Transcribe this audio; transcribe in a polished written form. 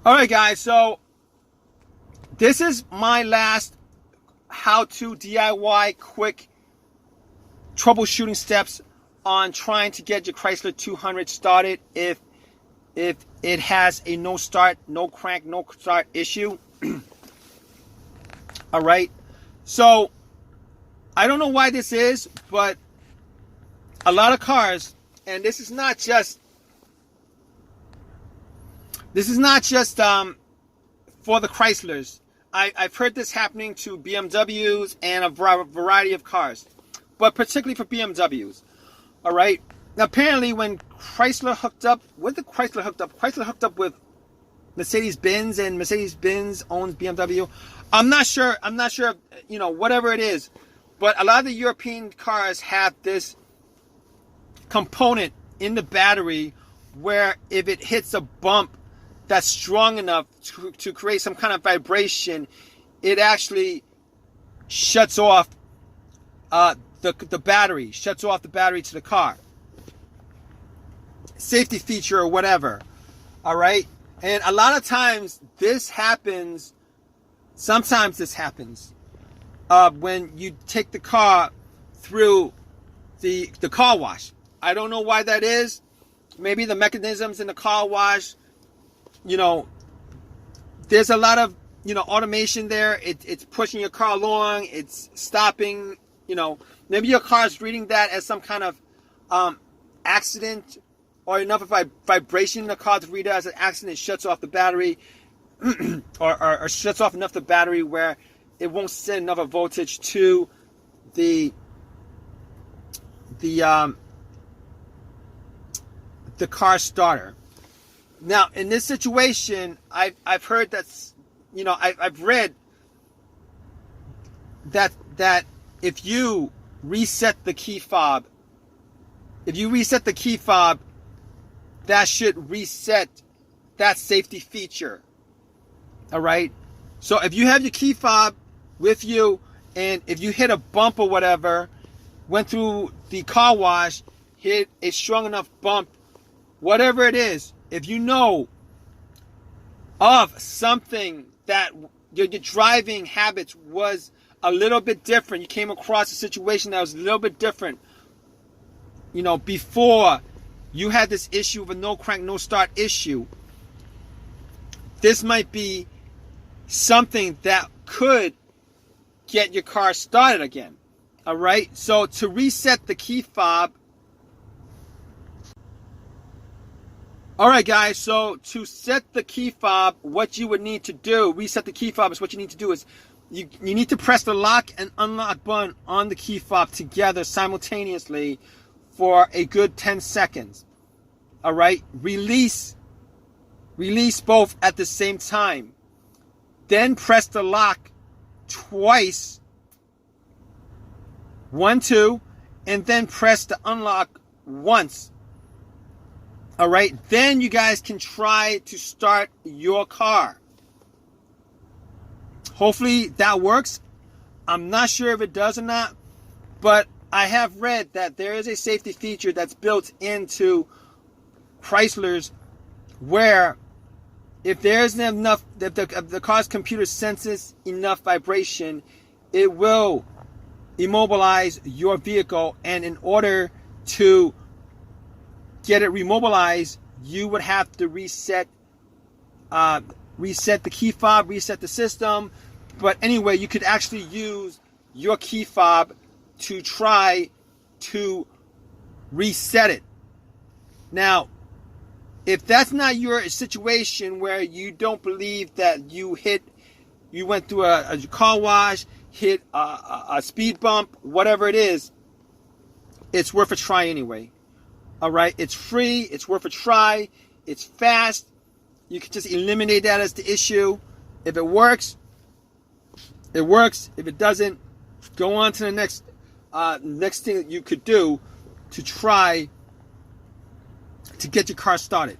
All right, guys. So this is my last how-to DIY quick troubleshooting steps on trying to get your Chrysler 200 started if it has a no start, no crank, no start issue. All right. So I don't know why this is, but a lot of cars, and this is not just for the Chryslers. I've heard this happening to BMWs and a variety of cars, but particularly for BMWs. All right. Now, apparently, when Chrysler hooked up, Chrysler hooked up with Mercedes-Benz, and Mercedes-Benz owns BMW. I'm not sure, whatever it is. But a lot of the European cars have this component in the battery where if it hits a bump that's strong enough to create some kind of vibration, it actually shuts off the battery, shuts off the battery to the car. Safety feature or whatever. All right. And a lot of times sometimes this happens when you take the car through the car wash. I don't know why that is. Maybe the mechanisms in the car wash, there's a lot of, automation there. It's pushing your car along. It's stopping, maybe your car is reading that as some kind of accident or enough of vibration in the car to read it as an accident. It shuts off the battery or shuts off enough the battery where it won't send enough of voltage to the car starter. Now, in this situation, I've heard that's, I've read that if you reset the key fob, that should reset that safety feature. All right. So if you have your key fob with you, and if you hit a bump or whatever, went through the car wash, hit a strong enough bump, whatever it is, if you know of something that your driving habits was a little bit different, you came across a situation that was a little bit different, before you had this issue of a no crank, no start issue, this might be something that could get your car started again. All right. So to reset the key fob. All right, guys. So to set the key fob, what you would need to do, reset the key fob, is what you need to do is you need to press the lock and unlock button on the key fob together simultaneously for a good 10 seconds. All right. Release both at the same time. Then press the lock twice. 1, 2, and then press the unlock once. All right. Then you guys can try to start your car. Hopefully that works. I'm not sure if it does or not, but I have read that there is a safety feature that's built into Chryslers where if there isn't enough, if the car's computer senses enough vibration, it will immobilize your vehicle. And in order to get it remobilized, you would have to reset the key fob, reset the system. But anyway, you could actually use your key fob to try to reset it. Now, if that's not your situation where you don't believe that you went through a car wash, hit a speed bump, whatever it is, it's worth a try anyway. All right. It's free. It's worth a try. It's fast. You can just eliminate that as the issue. If it works, it works. If it doesn't, go on to the next thing that you could do to try to get your car started.